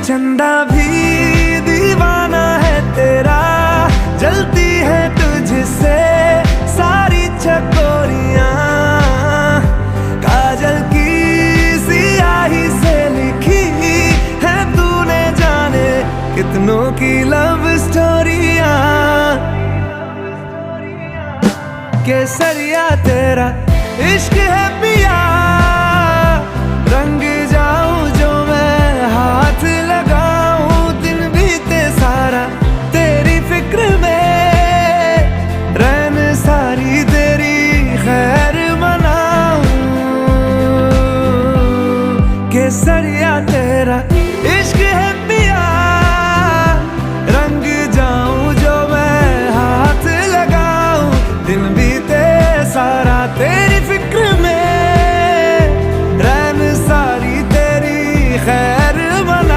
चंदा भी दीवाना है तेरा, जलती है तुझसे सारी चकोरियां। काजल की सियाही से लिखी है तूने जाने कितनों की लव स्टोरियां। केसरिया तेरा इश्क है पिया,